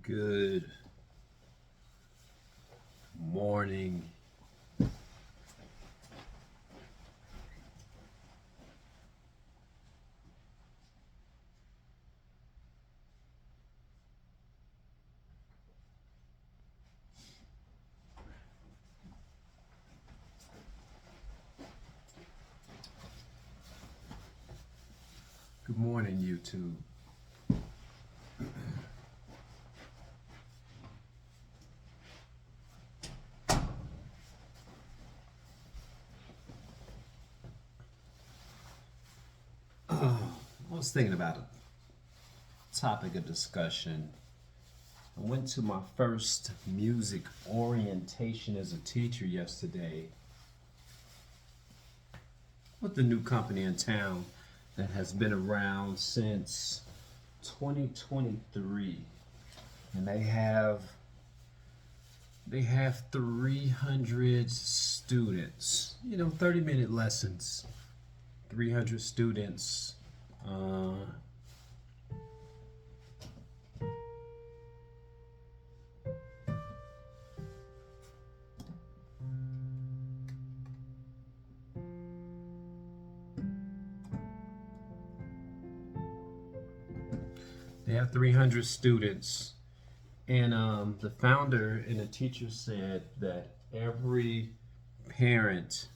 Good morning. Good morning, YouTube. I was thinking about a topic of discussion. I went to my first music orientation as a teacher yesterday with the new company in town that has been around since 2023, and they have 300 students. 30-minute lessons. 300 students. They have 300 students, and the founder and the teacher said that every parent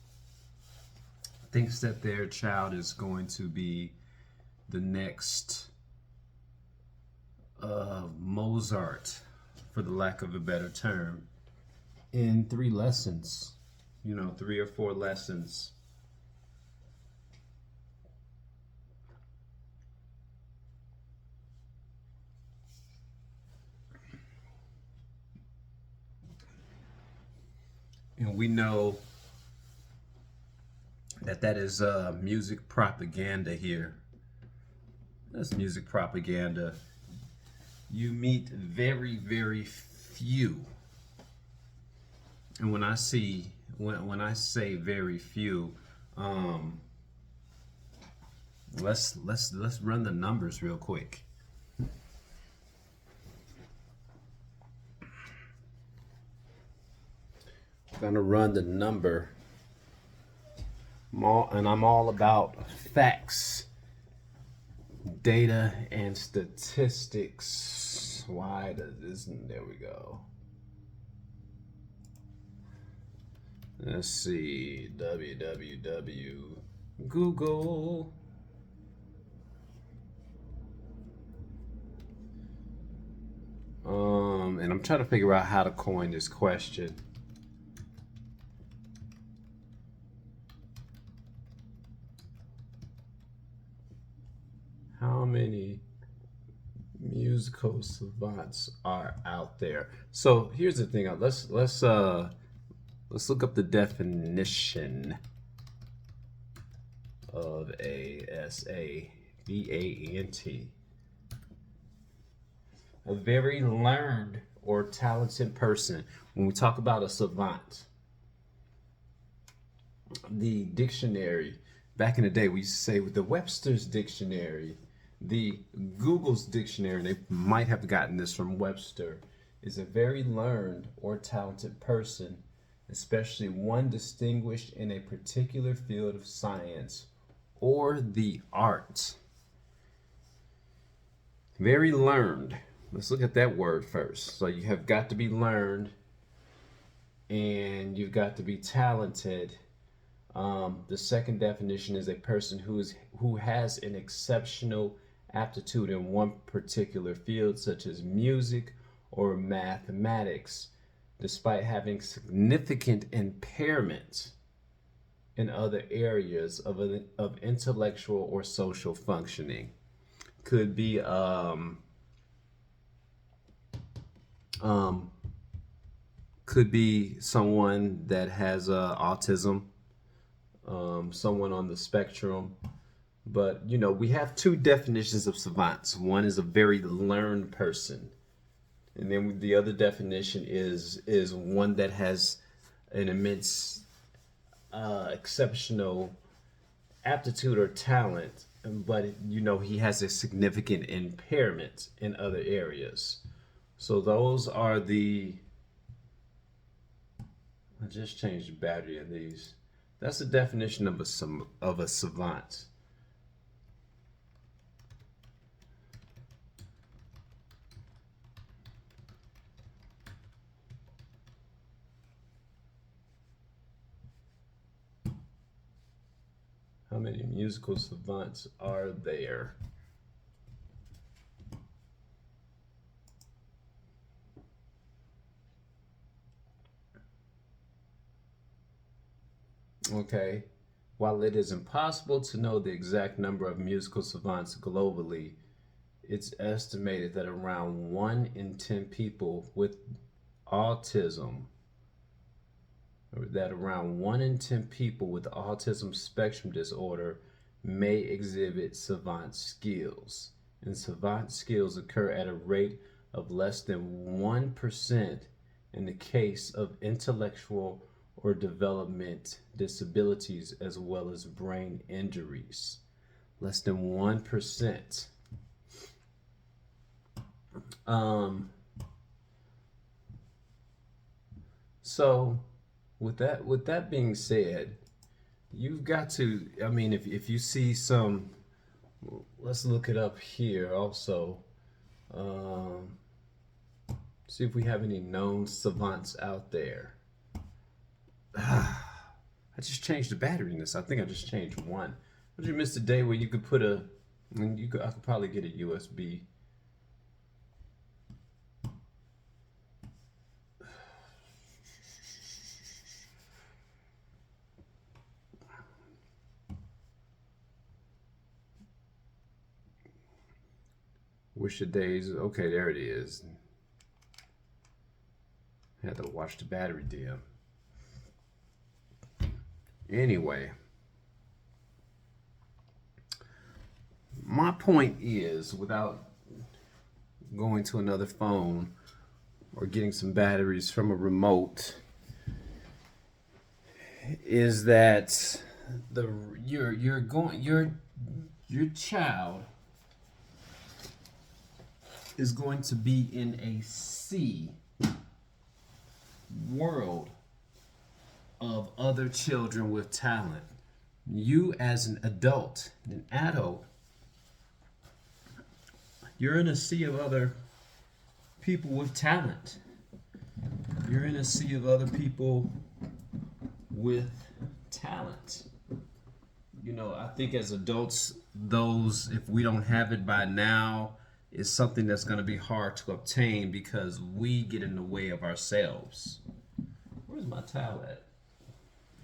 thinks that their child is going to be the next Mozart, for the lack of a better term, in 3 lessons, 3 or 4 lessons. And we know that is music propaganda here. That's music propaganda. You meet very, very few. And when I say very few, let's run the numbers real quick. I'm gonna run the number. I'm all about facts, data, and statistics. Why does this? There we go. Let's see. www. Google. And I'm trying to figure out how to coin this question. How many musical savants are out there? So here's the thing. Let's look up the definition of a savant. A very learned or talented person. When we talk about a savant, the dictionary back in the day, we used to say with the Webster's dictionary, the Google's dictionary, they might have gotten this from Webster, is a very learned or talented person, especially one distinguished in a particular field of science or the arts. Very learned. Let's look at that word first. So you have got to be learned and you've got to be talented. The second definition is a person who has an exceptional aptitude in one particular field, such as music or mathematics, despite having significant impairments in other areas of intellectual or social functioning. Could be someone that has autism, someone on the spectrum. But we have 2 definitions of savants. One is a very learned person, and then the other definition is one that has an immense exceptional aptitude or talent, but he has a significant impairment in other areas. So those are the, I just changed the battery in these. That's the definition of a savant. How many musical savants are there? Okay. While it is impossible to know the exact number of musical savants globally, it's estimated that around 1 in 10 people with autism, or that around 1 in 10 people with autism spectrum disorder may exhibit savant skills. And savant skills occur at a rate of less than 1% in the case of intellectual or development disabilities as well as brain injuries. Less than 1%. So with that being said, you've got to, I mean, if you see some, let's look it up here also. Um, See if we have any known savants out there. I just changed the battery in this. I think I just changed one. Did you miss the day where you could put a, I could probably get a USB. Wish the days. Okay, there it is. I had to watch the battery dim. Anyway, my point is, without going to another phone or getting some batteries from a remote, is that the your child is going to be in a sea world of other children with talent. You as an adult, you're in a sea of other people with talent. You're in a sea of other people with talent. You know, I think as adults, those, if we don't have it by now, is something that's going to be hard to obtain because we get in the way of ourselves. Where's my towel at?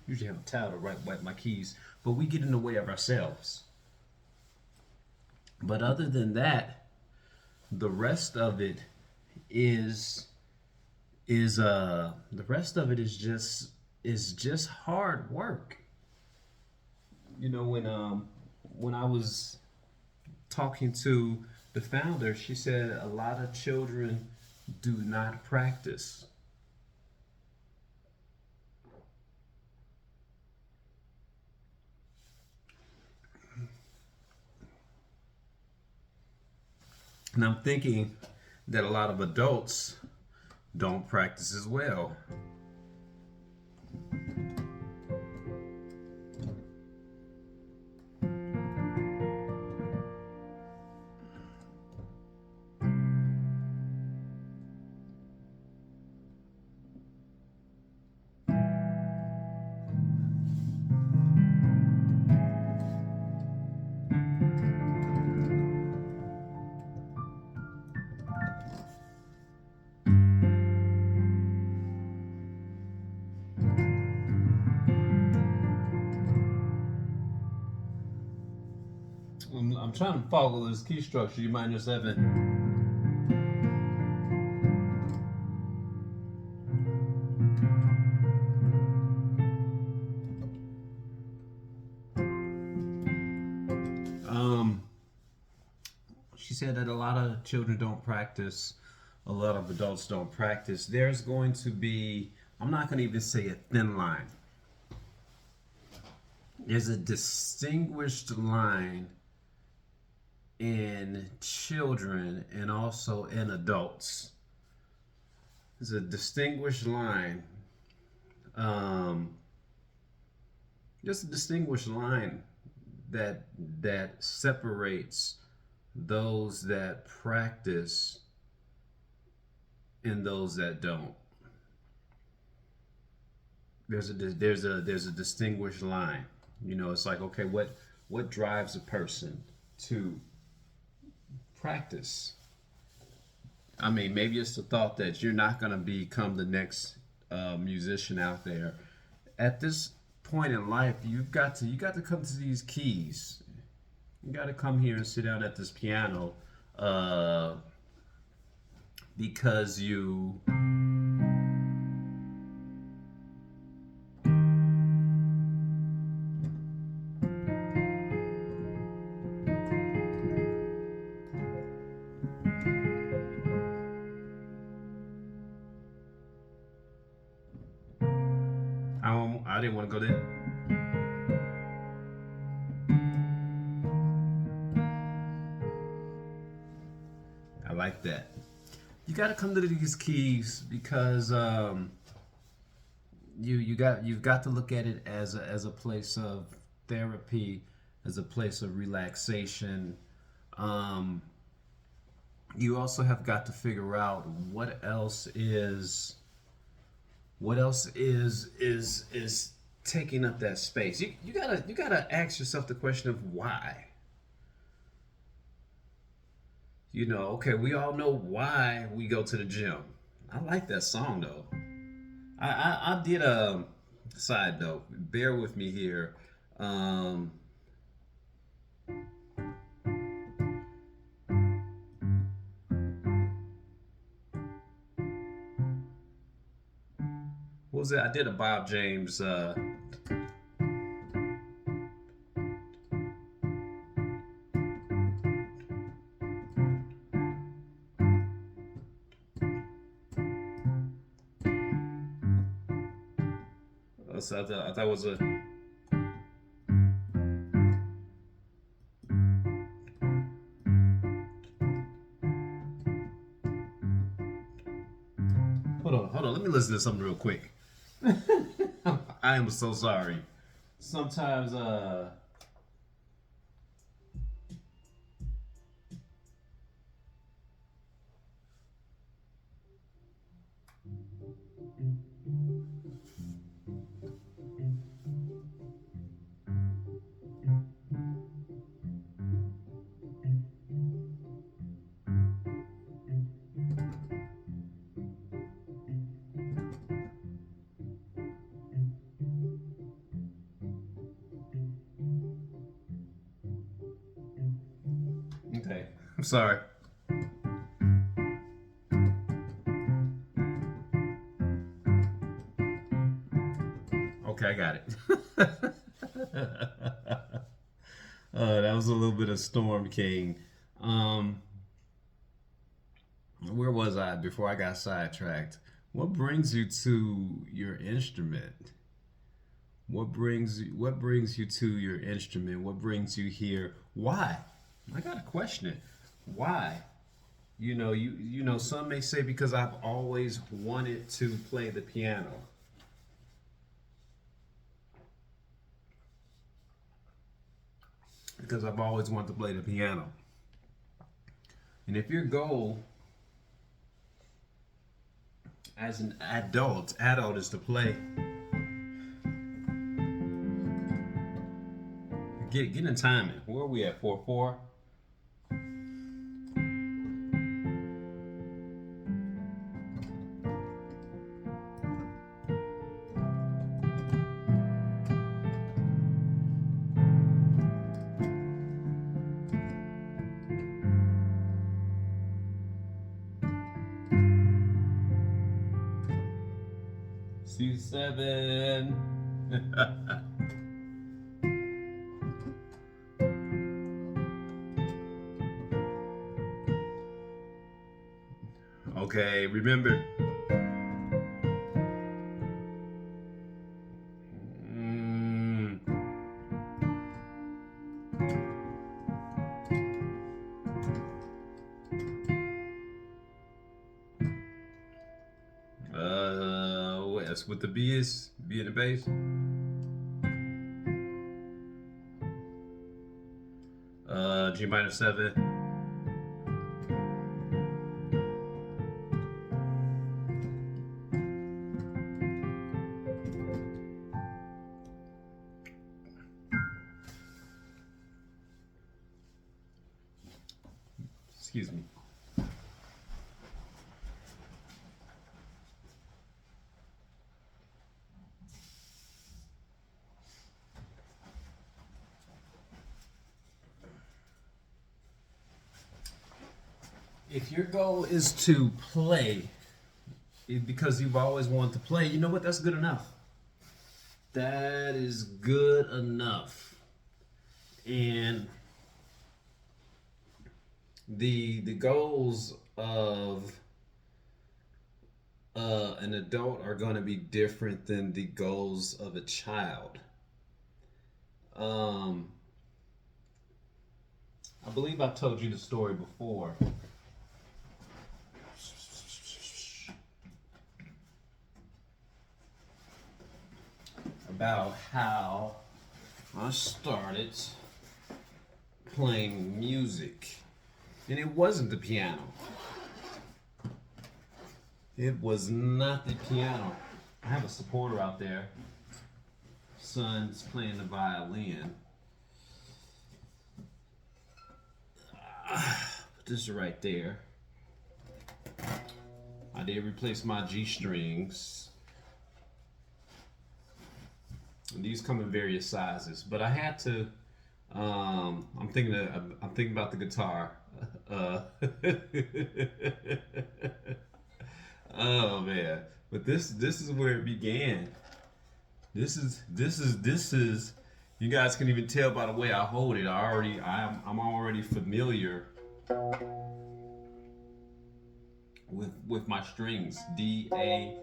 Usually have a towel to wipe my keys, but we get in the way of ourselves. But other than that, the rest of it is just hard work. You know, when I was talking to the founder, she said a lot of children do not practice. And I'm thinking that a lot of adults don't practice as well. I'm trying to follow this key structure. You mind just having. Um, she said that a lot of children don't practice, a lot of adults don't practice. There's going to be, I'm not going to even say a thin line. There's a distinguished line in children and also in adults. It's a distinguished line. Um, just a distinguished line that that separates those that practice and those that don't. There's a distinguished line. You know, it's like, okay, what drives a person to practice? I mean, maybe it's the thought that you're not going to become the next musician out there. At this point in life, you got to come to these keys. You got to come here and sit down at this piano uh, because you. I didn't want to go there. I like that. You got to come to these keys because you've got to look at it as a place of therapy, as a place of relaxation. Um, you also have got to figure out what else is taking up that space. You gotta ask yourself the question of why. You know, okay, we all know why we go to the gym. I like that song though. I did a side note. Bear with me here. Um, what was it? I did a Bob James. So I thought it was a. Hold on. Let me listen to something real quick. I am so sorry. Sometimes, okay. I'm sorry. Okay, I got it. That was a little bit of Storm King. Um, where was I before I got sidetracked? What brings you to your instrument? What brings you to your instrument? What brings you here? Why? I gotta question it. Why? You know, some may say because I've always wanted to play the piano. Because I've always wanted to play the piano. And if your goal as an adult is to play, get in timing. Where are we at? 4/4. 2/7. Okay, remember. Mm, That's what the B is. B in the bass. G minor 7. Excuse me. If your goal is to play because you've always wanted to play, you know what? That's good enough. That is good enough. And the goals of an adult are going to be different than the goals of a child. I believe I told you the story before. About how I started playing music. And it wasn't the piano. It was not the piano. I have a supporter out there. Son's playing the violin. Put this right there. I did replace my G strings. And these come in various sizes, but I had to. I'm thinking about the guitar. Oh man! But this is where it began. This is. You guys can even tell by the way I hold it. I'm already familiar with my strings. D, A,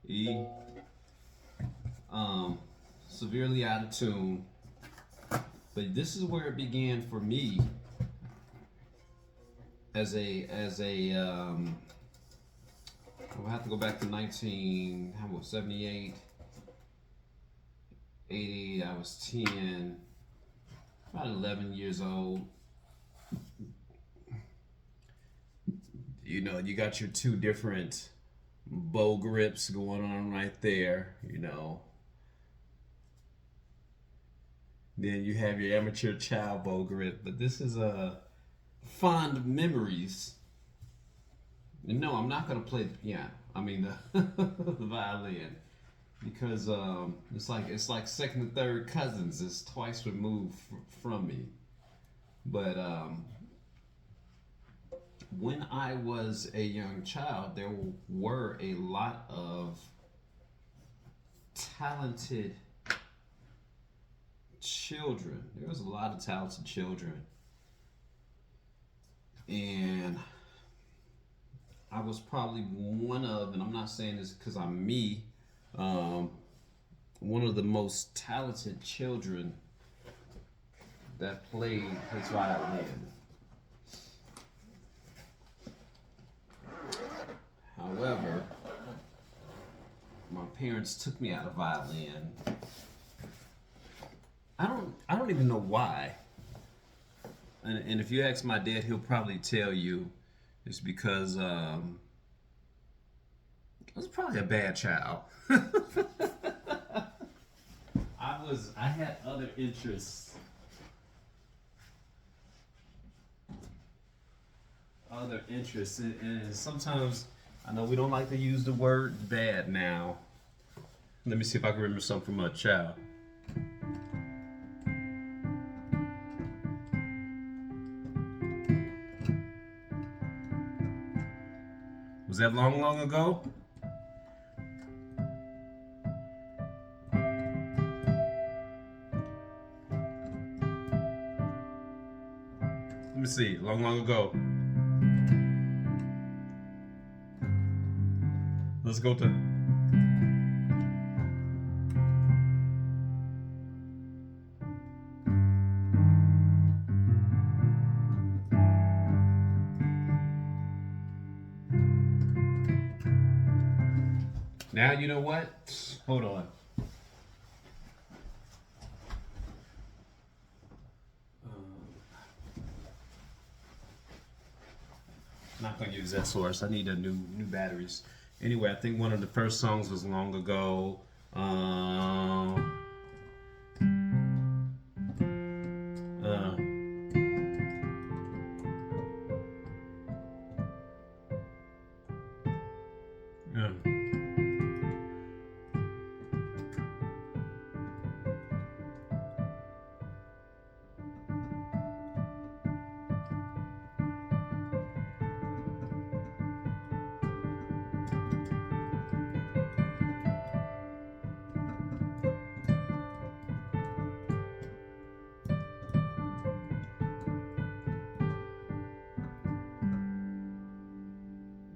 E. Severely out of tune. But this is where it began for me as a I'll have to go back to 78, 80, I was 10, about 11 years old. You know, you got your two different bow grips going on right there, you know. Then you have your amateur child bow grip, but this is fond memories. And no, I'm not gonna play the piano. I mean the violin, because it's like second and third cousins. It's twice removed from me. But when I was a young child, there were a lot of talented children. There was a lot of talented children. And I was probably one of, and I'm not saying this because I'm me, one of the most talented children that played his violin. However, my parents took me out of violin. I don't even know why. And if you ask my dad, he'll probably tell you it's because I was probably a bad child. I had other interests. And sometimes I know we don't like to use the word bad now. Let me see if I can remember something from a child. Was that long, long ago? Let me see, long, long ago. Let's go to. Now you know what? Hold on. Not gonna use that source. I need a new batteries. Anyway, I think one of the first songs was long ago. Uh, yeah.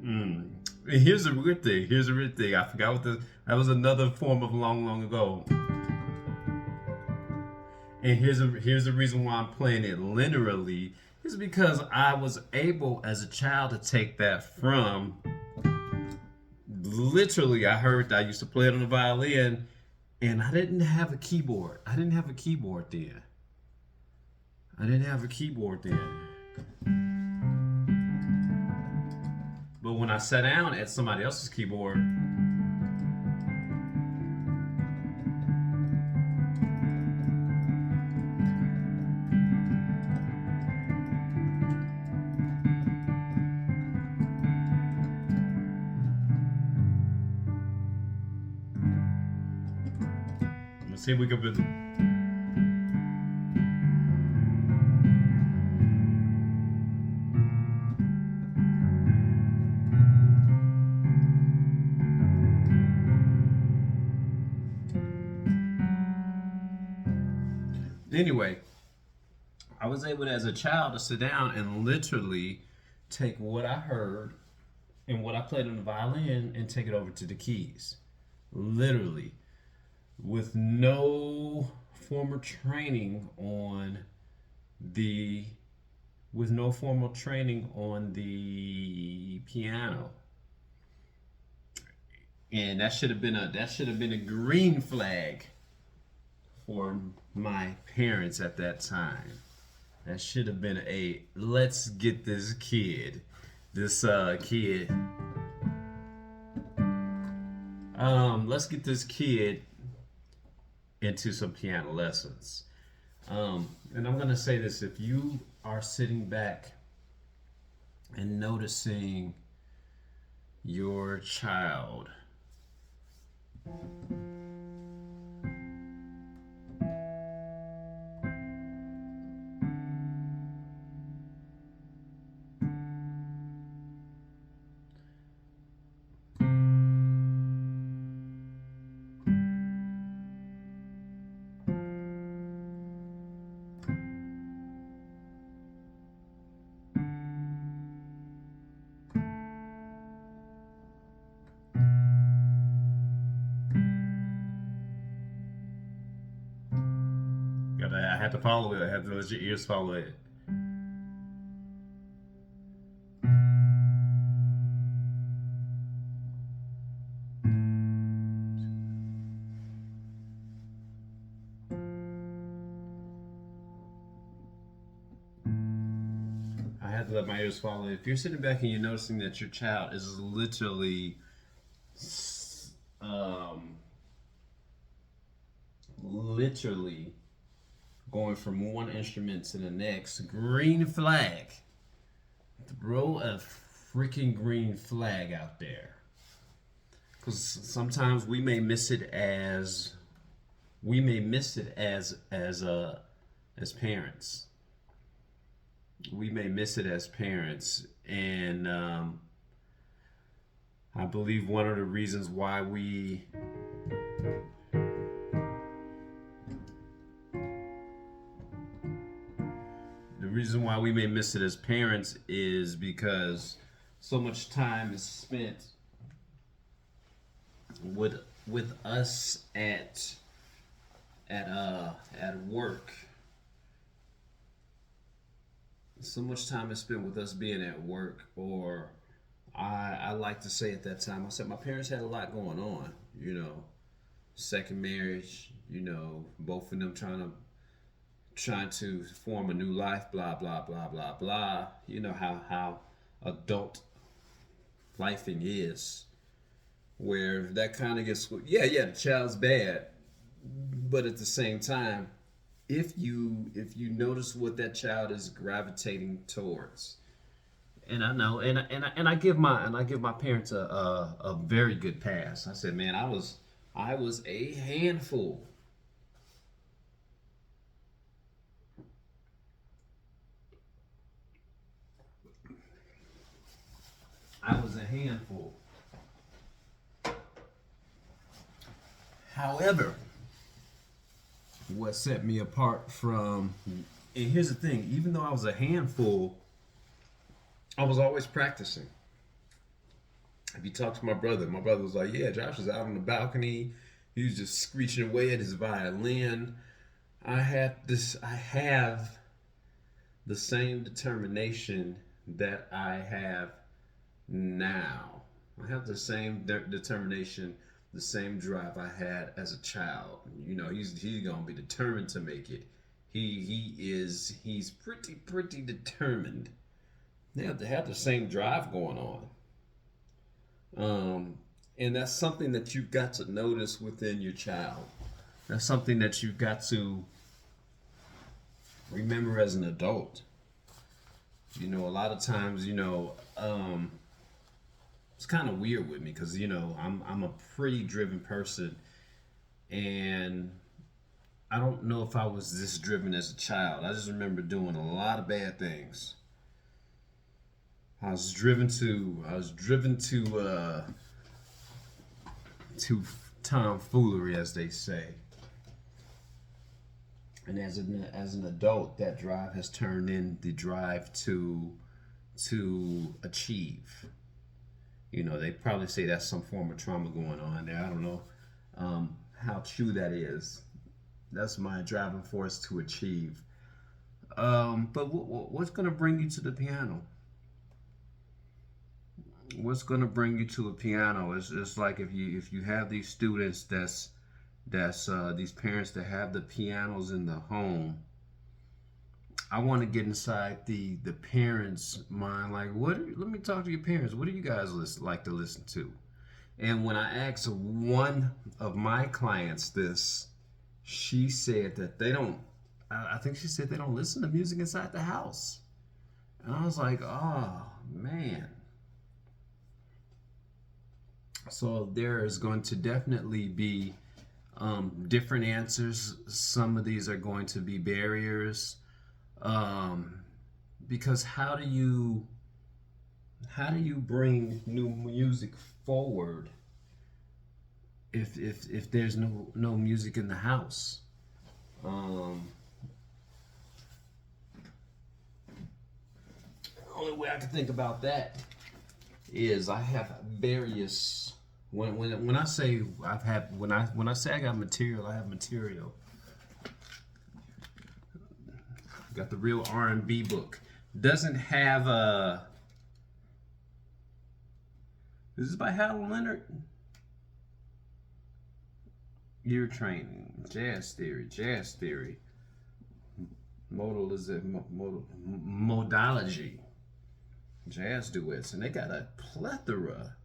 Mm. And here's the weird thing. Here's the weird thing. I forgot what the that was another form of long ago. And here's the reason why I'm playing it linearly is because I was able as a child to take that from literally. I heard that I used to play it on the violin, and I didn't have a keyboard. I didn't have a keyboard then. I didn't have a keyboard then. But when I sat down at somebody else's keyboard, let's see if we can. Anyway, I was able as a child to sit down and literally take what I heard and what I played on the violin and take it over to the keys. Literally. With no formal training on the with no formal training on the piano. And that should have been a green flag for my parents at that time. That should have been a let's get let's get this kid into some piano lessons. And I'm gonna say this: if you are sitting back and noticing your child I had to follow it. I had to let your ears follow it. I had to let my ears follow it. If you're sitting back and you're noticing that your child is um, literally going from one instrument to the next, green flag. Throw a freaking green flag out there. Because sometimes we may miss it as parents. We may miss it as parents, and I believe one of the reasons why we may miss it as parents is because so much time is spent with us at work. So much time is spent with us being at work or I like to say at that time, I said my parents had a lot going on, second marriage, both of them trying to form a new life, blah blah blah blah blah. You know how adult lifing is, where that kind of gets, yeah, the child's bad, but at the same time, if you notice what that child is gravitating towards, and I know, and I give my parents a very good pass. I said, man, I was a handful. I was a handful. However, what set me apart from, and here's the thing, even though I was a handful, I was always practicing. If you talk to my brother was like, yeah, Josh was out on the balcony. He was just screeching away at his violin. I have the same determination that I have now. I have the same determination, the same drive I had as a child. He's gonna be determined to make it. He's pretty determined. They have to have the same drive going on. And that's something that you've got to notice within your child. That's something that you've got to remember as an adult. A lot of times, it's kind of weird with me because I'm a pretty driven person, and I don't know if I was this driven as a child. I just remember doing a lot of bad things. I was driven to tomfoolery, as they say. And as an adult, that drive has turned in the drive to achieve. They probably say that's some form of trauma going on there. I don't know how true that is. That's my driving force to achieve. But what's going to bring you to the piano? What's going to bring you to a piano? It's like if you have these students that's these parents that have the pianos in the home. I want to get inside the parents' mind. Like, let me talk to your parents. What do you guys like to listen to? And when I asked one of my clients this, she said that they don't. I think she said they don't listen to music inside the house. And I was like, oh man. So there is going to definitely be different answers. Some of these are going to be barriers, because how do you bring new music forward if there's no music in the house? The only way I can think about that is I have various. When I say when I say I got material, I have material. Got the real R&B book. Doesn't have a. Is this by Hal Leonard? Ear training, jazz theory, modology, jazz duets, and they got a plethora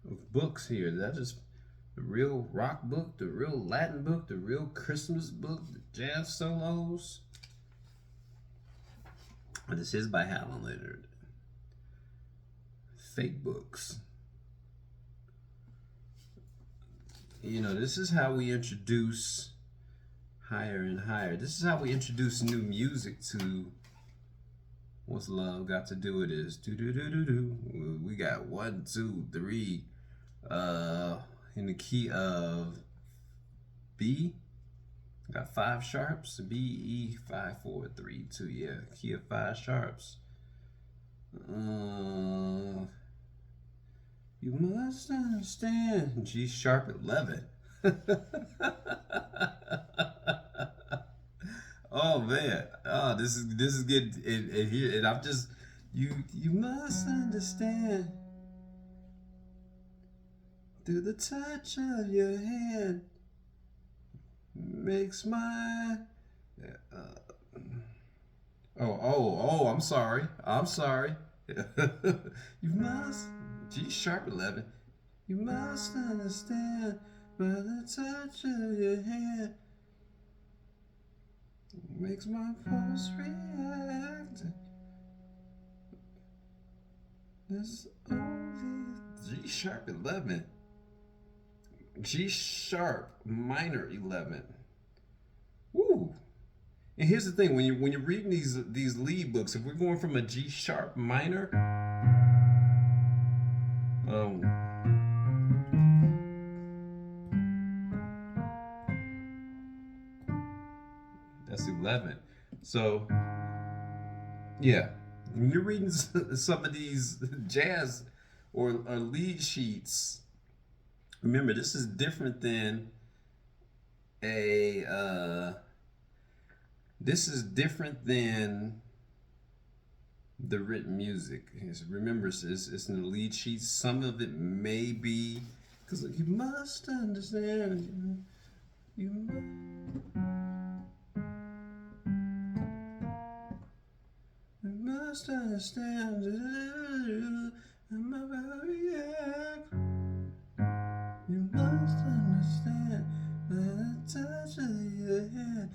of books here. That is the real rock book, the real Latin book, the real Christmas book, the jazz solos. But this is by Hal Leonard. Fake books. This is how we introduce higher and higher. This is how we introduce new music to What's Love Got to Do With This. Do do do do do. We got 1, 2, 3 in the key of B. Got 5 sharps. B, E, 5, 4, 3, 2. Yeah, key of 5 sharps. You must understand. G sharp 11. Oh man. Oh, this is getting and here, and I'm just You must understand through the touch of your hand makes my I'm sorry. I'm sorry. You must G sharp 11. You must understand by the touch of your hand makes my pulse react. There's only G sharp 11. G sharp minor 11. Woo! And here's the thing: when you're reading these lead books, if we're going from a G sharp minor, um, that's 11. So yeah, when you're reading some of these jazz or lead sheets, remember this is different than a this is different than the written music. Remember, it's in the lead sheets. Some of it may be because you must understand. You must understand. You must understand by the touch of your hand.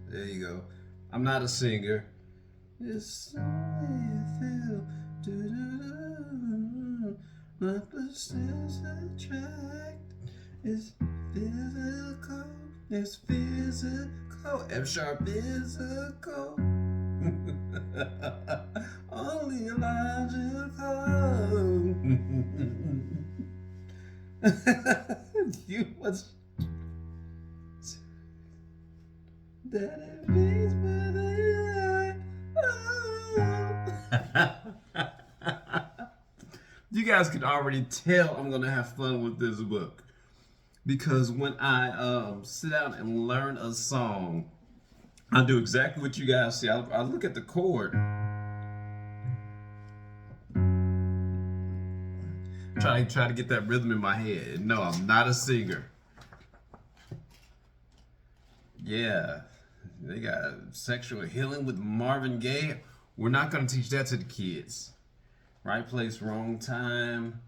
There you go. I'm not a singer. It's only a feel. My persistence attract. It's physical. It's physical. F sharp physical. Only logical. You was that it means You guys can already tell I'm gonna have fun with this book because when I sit down and learn a song, I do exactly what you guys see. I look at the chord, try to get that rhythm in my head. No, I'm not a singer. Yeah, they got sexual healing with Marvin Gaye. We're not gonna teach that to the kids. Right place, wrong time,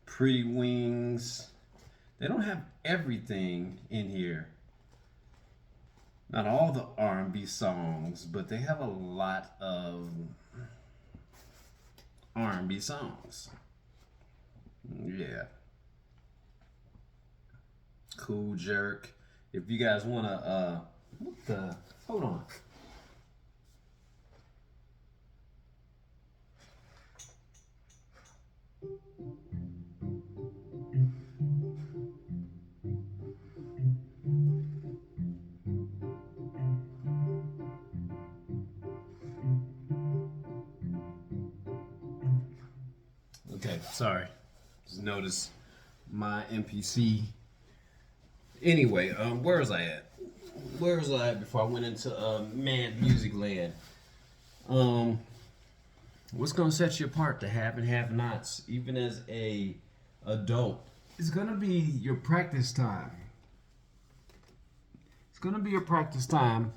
Pretty Wings. They don't have everything in here. Not all the R&B songs, but they have a lot of R&B songs. Yeah. Cool Jerk. If you guys wanna hold on. Okay, sorry. Just notice my MPC. Anyway, where was I at? Where was I at before I went into Mad Music Land? What's gonna set you apart, the have and have nots, even as a adult? It's gonna be your practice time. It's gonna be your practice time.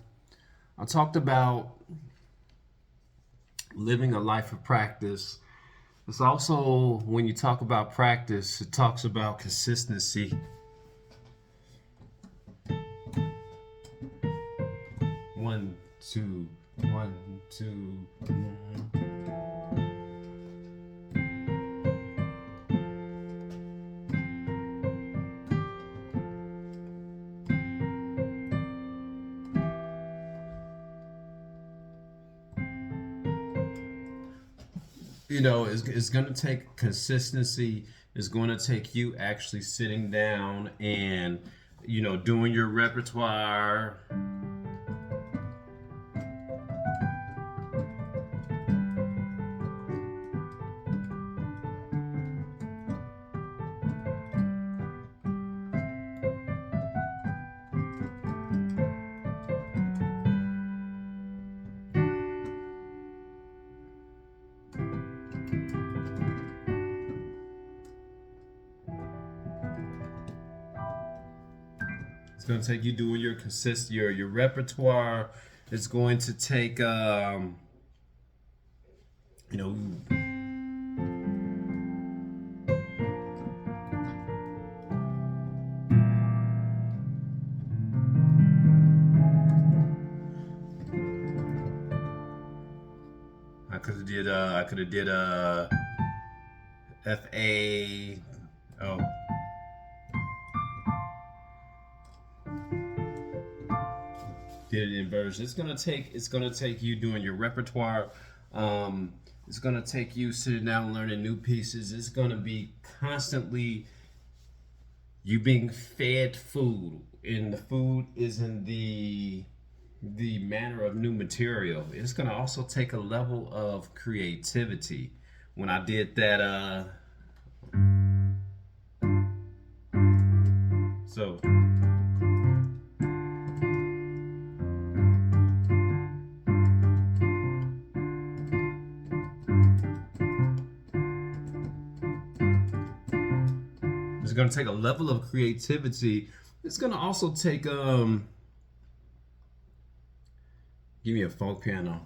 I talked about living a life of practice. It's also, when you talk about practice, it talks about consistency. One, two, one, two. You know, it's going to take consistency. It's going to take you actually sitting down and, you know, doing your repertoire. going to take you doing your repertoire. It's going to take you know I could have did F-A. Oh, did it in version. It's gonna take you doing your repertoire. It's gonna take you sitting down learning new pieces. It's gonna be constantly you being fed food, and the food is in the manner of new material. It's gonna also take a level of creativity. When I did that, so it's gonna take a level of creativity. It's gonna also take give me a folk piano.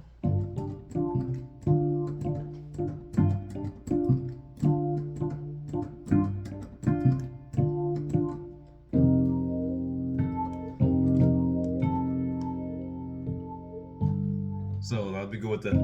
So I'll be good with that.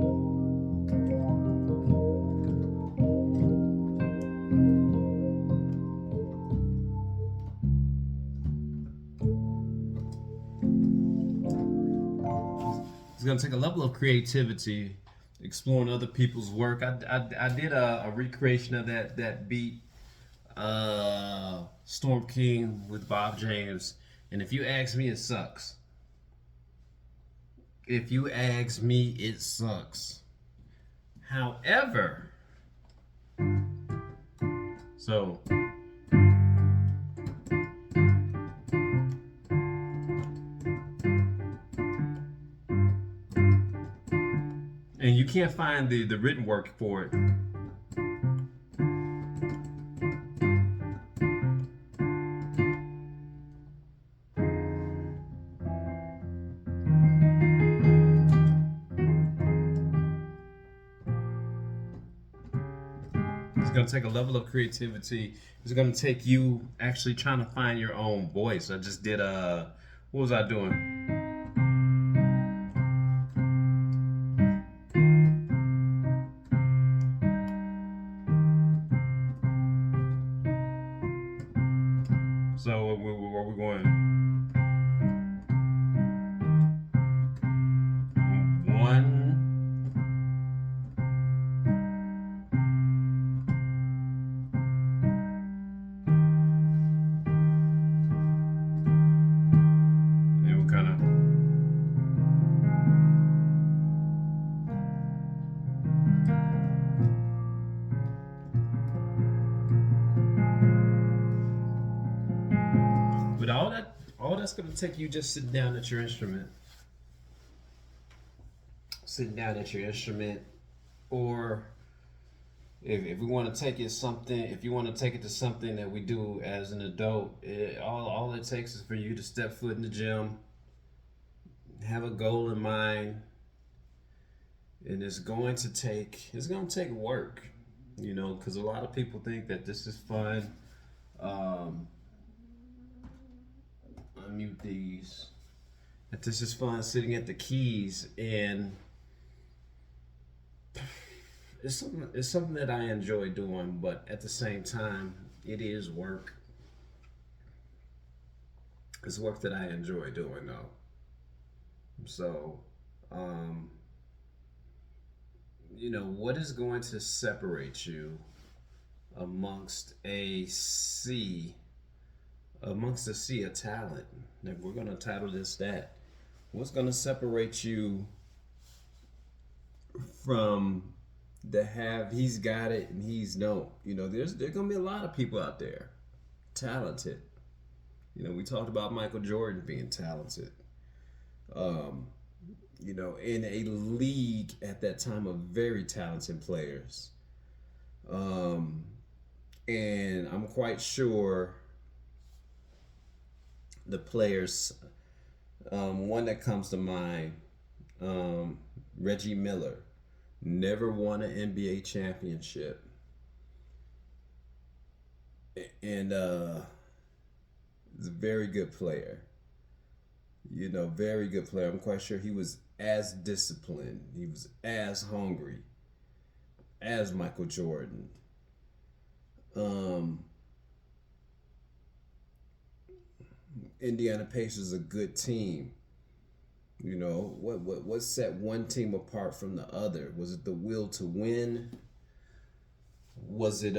It's gonna take a level of creativity, exploring other people's work. I did a recreation of that beat, Storm King with Bob James, and if you ask me, it sucks. If you ask me, it sucks. However, so and you can't find the written work for it. It's gonna take a level of creativity. It's gonna take you actually trying to find your own voice. I just did what was I doing? So where we going? One. And we kind of. But all that's gonna take you just sitting down at your instrument. Sitting down at your instrument, or if we want to take it something, if you want to take it to something that we do as an adult, all it takes is for you to step foot in the gym, have a goal in mind, and it's going to take work, because a lot of people think that this is fun. Unmute these. That this is fun sitting at the keys, and it's something that I enjoy doing, but at the same time, it is work. It's work that I enjoy doing, though. So, what is going to separate you amongst amongst a sea of talent? If we're going to title this that, what's going to separate you from he's got it and he's no? There's going to be a lot of people out there talented. We talked about Michael Jordan being talented. In a league at that time of very talented players. And I'm quite sure the players. One that comes to mind, Reggie Miller, never won an NBA championship, and is a very good player. You know, very good player. I'm quite sure he was as disciplined, he was as hungry as Michael Jordan. Um, Indiana Pacers is a good team. You know, what set one team apart from the other? Was it the will to win? Was it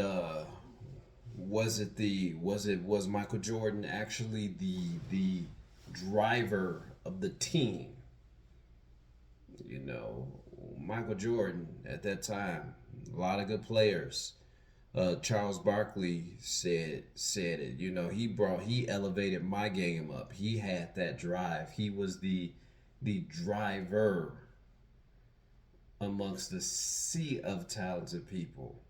was Michael Jordan actually the driver of the team? You know, Michael Jordan at that time, a lot of good players. Charles Barkley said it. You know, he elevated my game up. He had that drive. He was the driver amongst the sea of talented people.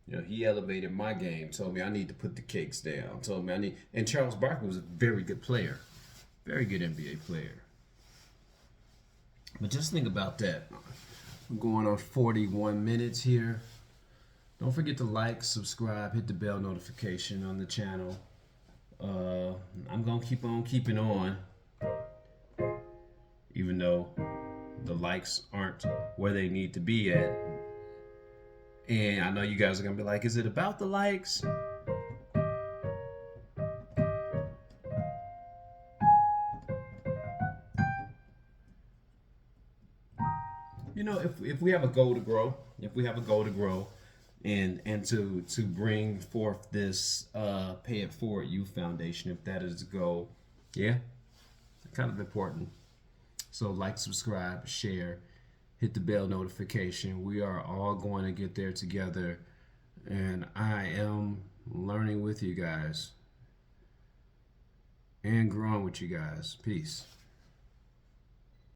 You know, he elevated my game. Told me I need to put the cakes down. Told me I need. And Charles Barkley was a very good player, very good NBA player. But just think about that. We're going on 41 minutes here. Don't forget to like, subscribe, hit the bell notification on the channel. I'm gonna keep on keeping on, even though the likes aren't where they need to be at. And I know you guys are gonna be like, is it about the likes? You know, if we have a goal to grow, and to bring forth this Pay It Forward Youth Foundation, if that is the goal, yeah, kind of important. So like, subscribe, share, hit the bell notification. We are all going to get there together, and I am learning with you guys and growing with you guys. Peace.